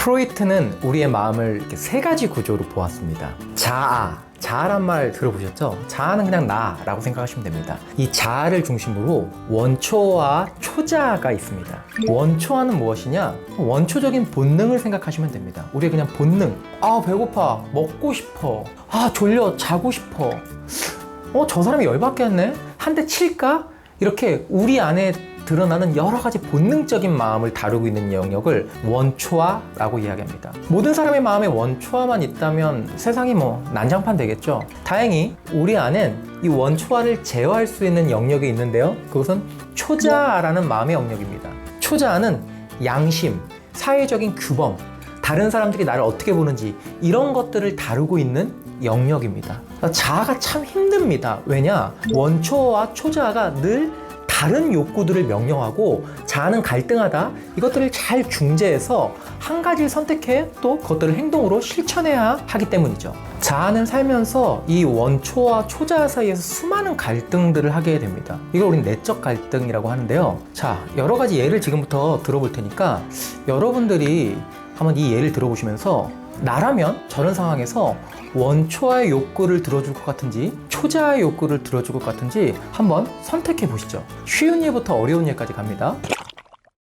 프로이트는 우리의 마음을 이렇게 세 가지 구조로 보았습니다. 자아란 말 들어보셨죠? 자아는 그냥 나라고 생각하시면 됩니다. 이 자아를 중심으로 원초와 초자아가 있습니다. 원초아는 무엇이냐? 원초적인 본능을 생각하시면 됩니다. 우리의 그냥 본능. 배고파, 먹고 싶어, 졸려, 자고 싶어, 저 사람이 열받겠네? 한 대 칠까? 이렇게 우리 안에 드러나는 여러 가지 본능적인 마음을 다루고 있는 영역을 원초아라고 이야기합니다. 모든 사람의 마음에 원초아만 있다면 세상이 난장판 되겠죠. 다행히 우리 안엔 이 원초아를 제어할 수 있는 영역이 있는데요. 그것은 초자아라는 마음의 영역입니다. 초자아는 양심, 사회적인 규범, 다른 사람들이 나를 어떻게 보는지 이런 것들을 다루고 있는 영역입니다. 자아가 참 힘듭니다. 왜냐? 원초와 초자아가 늘 다른 욕구들을 명령하고 자아는 갈등하다. 이것들을 잘 중재해서 한 가지를 선택해 또 그것들을 행동으로 실천해야 하기 때문이죠. 자아는 살면서 이 원초와 초자아 사이에서 수많은 갈등들을 하게 됩니다. 이걸 우리는 내적 갈등이라고 하는데요. 자, 여러 가지 예를 지금부터 들어볼 테니까 여러분들이 한번 이 예를 들어보시면서 나라면 저런 상황에서 원초아의 욕구를 들어줄 것 같은지 초자아의 욕구를 들어줄 것 같은지 한번 선택해 보시죠. 쉬운 예부터 어려운 예까지 갑니다.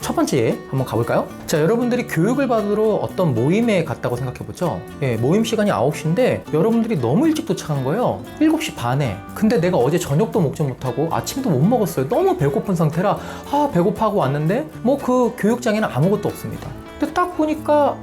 첫 번째 예 한번 가볼까요? 자, 여러분들이 교육을 받으러 어떤 모임에 갔다고 생각해 보죠. 모임 시간이 9시인데 여러분들이 너무 일찍 도착한 거예요. 7시 반에. 근데 내가 어제 저녁도 먹지 못하고 아침도 못 먹었어요. 너무 배고픈 상태라 배고파하고 왔는데 그 교육장에는 아무것도 없습니다. 근데 딱 보니까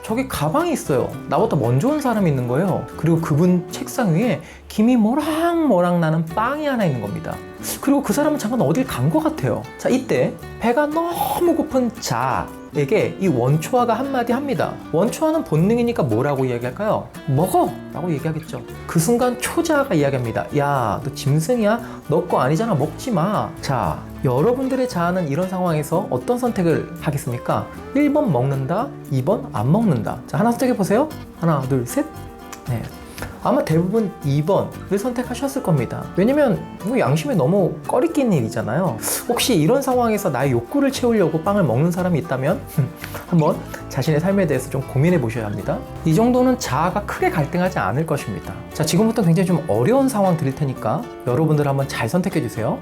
저기 가방이 있어요. 나보다 먼저 온 사람이 있는 거예요. 그리고 그분 책상 위에 김이 모락모락 나는 빵이 하나 있는 겁니다. 그리고 그 사람은 잠깐 어딜 간 것 같아요. 자, 이때 배가 너무 고픈 자에게 이 원초아가 한마디 합니다. 원초아는 본능이니까 뭐라고 이야기할까요? 먹어! 라고 얘기하겠죠. 그 순간 초자아가 이야기합니다. 야, 너 짐승이야? 너 거 아니잖아. 먹지 마. 자, 여러분들의 자아는 이런 상황에서 어떤 선택을 하겠습니까? 1번 먹는다, 2번 안 먹는다. 자, 하나 선택해 보세요. 하나, 둘, 셋. 네. 아마 대부분 2번을 선택하셨을 겁니다. 왜냐면 양심에 너무 꺼리낀 일이잖아요. 혹시 이런 상황에서 나의 욕구를 채우려고 빵을 먹는 사람이 있다면 한번 자신의 삶에 대해서 좀 고민해 보셔야 합니다. 이 정도는 자아가 크게 갈등하지 않을 것입니다. 자, 지금부터 굉장히 좀 어려운 상황 드릴 테니까 여러분들 한번 잘 선택해 주세요.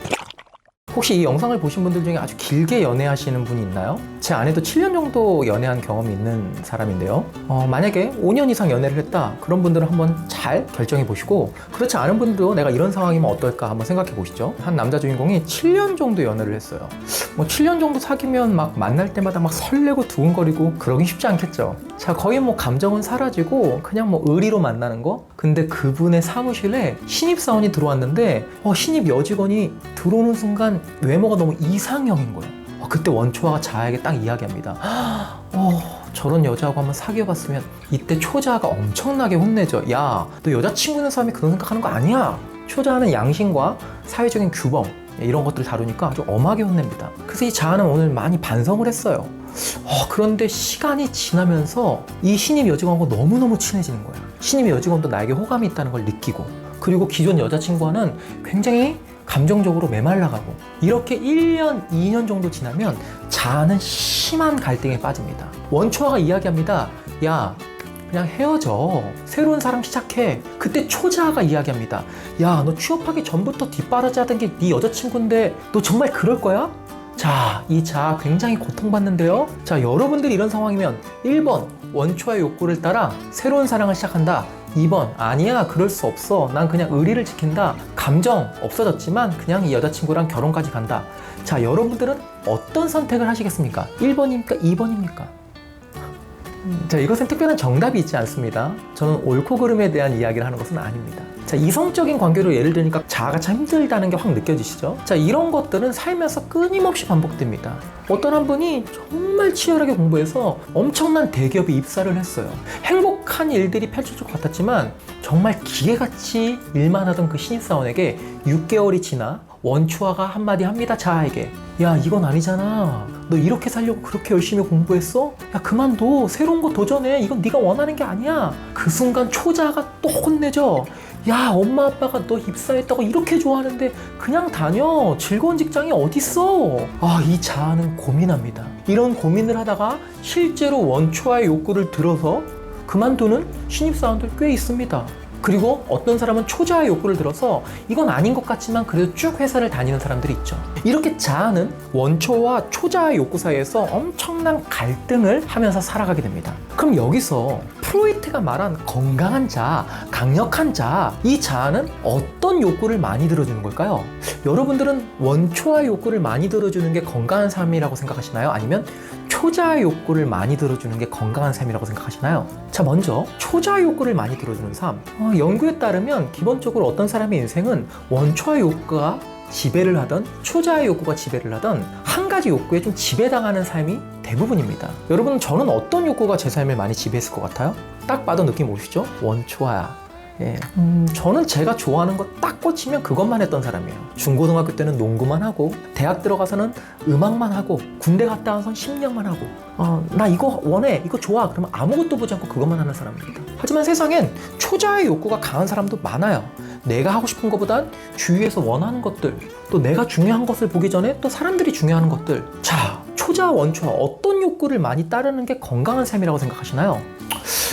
혹시 이 영상을 보신 분들 중에 아주 길게 연애하시는 분이 있나요? 제 아내도 7년 정도 연애한 경험이 있는 사람인데요. 만약에 5년 이상 연애를 했다. 그런 분들은 한번 잘 결정해 보시고, 그렇지 않은 분들도 내가 이런 상황이면 어떨까 한번 생각해 보시죠. 한 남자 주인공이 7년 정도 연애를 했어요. 7년 정도 사귀면 막 만날 때마다 막 설레고 두근거리고 그러긴 쉽지 않겠죠. 자, 거의 감정은 사라지고 그냥 의리로 만나는 거? 근데 그분의 사무실에 신입사원이 들어왔는데 신입 여직원이 들어오는 순간 외모가 너무 이상형인 거예요. 그때 원초아가 자아에게 딱 이야기합니다. 저런 여자하고 한번 사귀어봤으면. 이때 초자아가 엄청나게 혼내죠. 야, 너 여자친구 있는 사람이 그런 생각하는 거 아니야. 초자아는 양심과 사회적인 규범 이런 것들을 다루니까 아주 엄하게 혼냅니다. 그래서 이 자아는 오늘 많이 반성을 했어요. 그런데 시간이 지나면서 이 신입 여직원하고 너무너무 친해지는 거예요. 신입 여직원도 나에게 호감이 있다는 걸 느끼고, 그리고 기존 여자친구와는 굉장히 감정적으로 메말라가고, 이렇게 1년, 2년 정도 지나면 자아는 심한 갈등에 빠집니다. 원초아가 이야기합니다. 야, 그냥 헤어져. 새로운 사람 시작해. 그때 초자아가 이야기합니다. 야, 너 취업하기 전부터 뒷바라지 하던 게 네 여자친구인데 너 정말 그럴 거야? 자, 이 자아 굉장히 고통받는데요. 자, 여러분들이 이런 상황이면 1번 원초아의 욕구를 따라 새로운 사랑을 시작한다. 2번 아니야, 그럴 수 없어. 난 그냥 의리를 지킨다. 감정 없어졌지만 그냥 이 여자친구랑 결혼까지 간다. 자, 여러분들은 어떤 선택을 하시겠습니까? 1번입니까? 2번입니까? 자, 이것은 특별한 정답이 있지 않습니다. 저는 옳고 그름에 대한 이야기를 하는 것은 아닙니다. 자, 이성적인 관계로 예를 들니까 자아가 참 힘들다는 게 확 느껴지시죠? 자, 이런 것들은 살면서 끊임없이 반복됩니다. 어떤 한 분이 정말 치열하게 공부해서 엄청난 대기업에 입사를 했어요. 행복한 일들이 펼쳐질 것 같았지만 정말 기계같이 일만 하던 그 신입사원에게 6개월이 지나 원초아가 한마디 합니다. 자아에게. 야, 이건 아니잖아. 너 이렇게 살려고 그렇게 열심히 공부했어? 야, 그만둬. 새로운 거 도전해. 이건 네가 원하는 게 아니야. 그 순간 초자아가 또 혼내죠. 야, 엄마 아빠가 너 입사했다고 이렇게 좋아하는데 그냥 다녀. 즐거운 직장이 어딨어. 이 자아는 고민합니다. 이런 고민을 하다가 실제로 원초와의 욕구를 들어서 그만두는 신입사원들 꽤 있습니다. 그리고 어떤 사람은 초자아의 욕구를 들어서 이건 아닌 것 같지만 그래도 쭉 회사를 다니는 사람들이 있죠. 이렇게 자아는 원초와 초자아의 욕구 사이에서 엄청난 갈등을 하면서 살아가게 됩니다. 그럼 여기서 프로이트가 말한 건강한 자아, 강력한 자아, 이 자아는 어떤 욕구를 많이 들어주는 걸까요? 여러분들은 원초아의 욕구를 많이 들어주는 게 건강한 삶이라고 생각하시나요? 아니면 초자아의 욕구를 많이 들어주는 게 건강한 삶이라고 생각하시나요? 자, 먼저 초자아의 욕구를 많이 들어주는 삶. 연구에 따르면 기본적으로 어떤 사람의 인생은 원초아의 욕구가 지배를 하던 초자아의 욕구가 지배를 하던 한 가지 욕구에 좀 지배당하는 삶이 대부분입니다. 여러분, 저는 어떤 욕구가 제 삶을 많이 지배했을 것 같아요? 딱 봐도 느낌 오시죠? 원초아야. 저는 제가 좋아하는 거 딱 꽂히면 그것만 했던 사람이에요. 중고등학교 때는 농구만 하고, 대학 들어가서는 음악만 하고, 군대 갔다 와서는 심리학만 하고, 나 이거 원해, 이거 좋아, 그러면 아무것도 보지 않고 그것만 하는 사람입니다. 하지만 세상엔 초자아의 욕구가 강한 사람도 많아요. 내가 하고 싶은 것보단 주위에서 원하는 것들, 또 내가 중요한 것을 보기 전에 또 사람들이 중요한 것들. 자, 초자아, 원초아, 어떤 욕구를 많이 따르는 게 건강한 삶이라고 생각하시나요?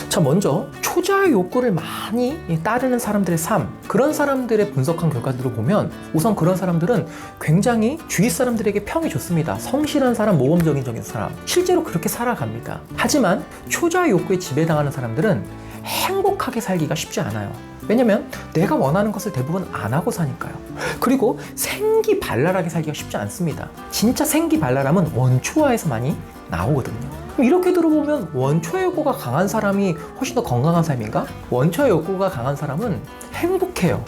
자, 먼저 초자아의 욕구를 많이 따르는 사람들의 삶, 그런 사람들의 분석한 결과들을 보면 우선 그런 사람들은 굉장히 주위 사람들에게 평이 좋습니다. 성실한 사람, 모범적인 사람, 실제로 그렇게 살아갑니다. 하지만 초자아의 욕구에 지배당하는 사람들은 행복하게 살기가 쉽지 않아요. 왜냐면 내가 원하는 것을 대부분 안 하고 사니까요. 그리고 생기발랄하게 살기가 쉽지 않습니다. 진짜 생기발랄함은 원초아에서 많이 나오거든요. 그럼 이렇게 들어보면 원초의 욕구가 강한 사람이 훨씬 더 건강한 삶인가? 원초의 욕구가 강한 사람은 행복해요.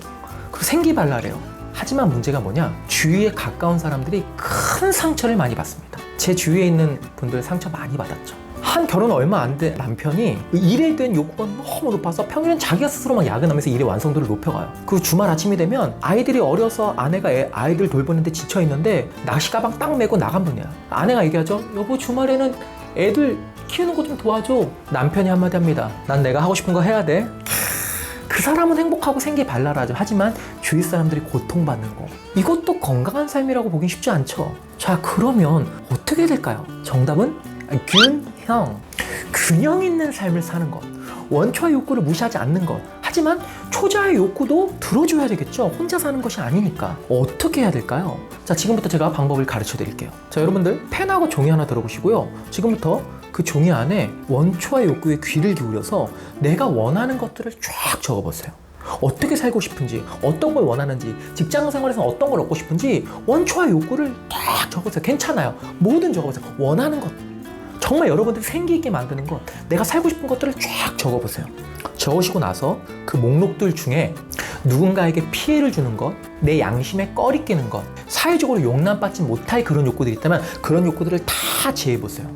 그리고 생기발랄해요. 하지만 문제가 뭐냐? 주위에 가까운 사람들이 큰 상처를 많이 받습니다. 제 주위에 있는 분들 상처 많이 받았죠. 한 결혼 얼마 안 된 남편이 일에 대한 욕구가 너무 높아서 평일엔 자기가 스스로 막 야근하면서 일의 완성도를 높여가요. 그 주말 아침이 되면 아이들이 어려서 아내가 아이들 돌보는데 지쳐있는데 낚시 가방 딱 메고 나간 분이야. 아내가 얘기하죠. 여보, 주말에는 애들 키우는 거 좀 도와줘. 남편이 한마디 합니다. 난 내가 하고 싶은 거 해야 돼. 그 사람은 행복하고 생기발랄하죠. 하지만 주위 사람들이 고통받는 거, 이것도 건강한 삶이라고 보긴 쉽지 않죠. 자, 그러면 어떻게 될까요? 정답은 균형 있는 삶을 사는 것, 원초의 욕구를 무시하지 않는 것. 하지만 초자아의 욕구도 들어줘야 되겠죠. 혼자 사는 것이 아니니까. 어떻게 해야 될까요? 자, 지금부터 제가 방법을 가르쳐 드릴게요. 자, 여러분들 펜하고 종이 하나 들어보시고요. 지금부터 그 종이 안에 원초아의 욕구에 귀를 기울여서 내가 원하는 것들을 쫙 적어보세요. 어떻게 살고 싶은지, 어떤 걸 원하는지, 직장 생활에서 어떤 걸 얻고 싶은지 원초아의 욕구를 딱 적어보세요. 괜찮아요. 뭐든 적어보세요. 원하는 것, 정말 여러분들이 생기 있게 만드는 것, 내가 살고 싶은 것들을 쫙 적어보세요. 적으시고 나서 그 목록들 중에 누군가에게 피해를 주는 것, 내 양심에 꺼리 끼는 것, 사회적으로 용납받지 못할 그런 욕구들이 있다면 그런 욕구들을 다 제해보세요.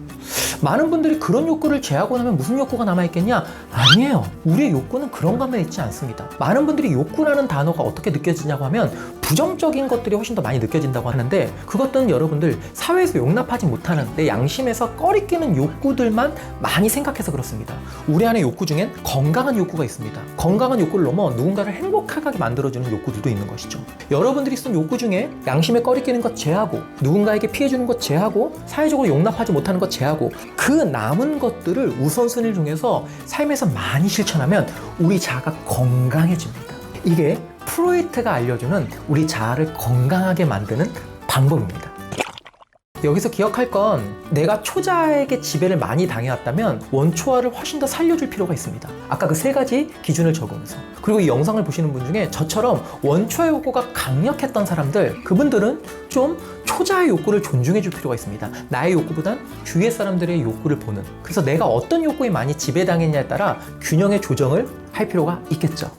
많은 분들이 그런 욕구를 제하고 나면 무슨 욕구가 남아있겠냐? 아니에요. 우리의 욕구는 그런 것만 있지 않습니다. 많은 분들이 욕구라는 단어가 어떻게 느껴지냐고 하면 부정적인 것들이 훨씬 더 많이 느껴진다고 하는데, 그것들은 여러분들 사회에서 용납하지 못하는 내 양심에서 꺼리 끼는 욕구들만 많이 생각해서 그렇습니다. 우리 안에 욕구 중엔 건강한 욕구가 있습니다. 건강한 욕구를 넘어 누군가를 행복하게 만들어주는 욕구들도 있는 것이죠. 여러분들이 쓴 욕구 중에 양심에 꺼리 끼는 것 제하고, 누군가에게 피해주는 것 제하고, 사회적으로 용납하지 못하는 것 제하고, 그 남은 것들을 우선순위를 중에서 삶에서 많이 실천하면 우리 자아가 건강해집니다. 이게 프로이트가 알려주는 우리 자아를 건강하게 만드는 방법입니다. 여기서 기억할 건, 내가 초자아에게 지배를 많이 당해왔다면 원초아를 훨씬 더 살려줄 필요가 있습니다. 아까 그 세 가지 기준을 적으면서. 그리고 이 영상을 보시는 분 중에 저처럼 원초의 욕구가 강력했던 사람들, 그분들은 좀 초자아의 욕구를 존중해 줄 필요가 있습니다. 나의 욕구보단 주위의 사람들의 욕구를 보는. 그래서 내가 어떤 욕구에 많이 지배당했냐에 따라 균형의 조정을 할 필요가 있겠죠.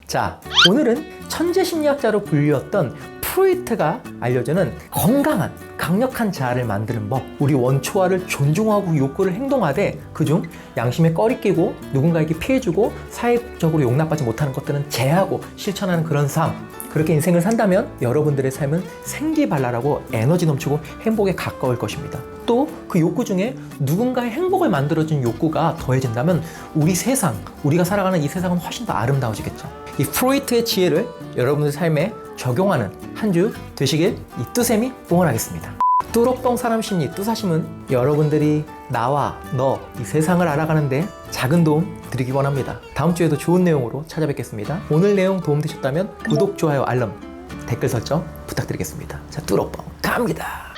자, 오늘은 천재 심리학자로 불리웠던 프로이트가 알려주는 건강한 강력한 자아를 만드는 법, 우리 원초아를 존중하고 욕구를 행동하되 그중 양심에 꺼리 끼고 누군가에게 피해주고 사회적으로 용납받지 못하는 것들은 제하고 실천하는 그런 삶, 그렇게 인생을 산다면 여러분들의 삶은 생기발랄하고 에너지 넘치고 행복에 가까울 것입니다. 또 그 욕구 중에 누군가의 행복을 만들어준 욕구가 더해진다면 우리 세상, 우리가 살아가는 이 세상은 훨씬 더 아름다워지겠죠. 이 프로이트의 지혜를 여러분들 삶에 적용하는 한 주 되시길 이 뚜셈이 응원하겠습니다. 뚜럭뻥 사람 심리 뚜사심은 여러분들이 나와 너 이 세상을 알아가는데 작은 도움 드리기 원합니다. 다음 주에도 좋은 내용으로 찾아뵙겠습니다. 오늘 내용 도움되셨다면 구독, 좋아요, 알람, 댓글 설정 부탁드리겠습니다. 자, 뚜럭뻥 갑니다.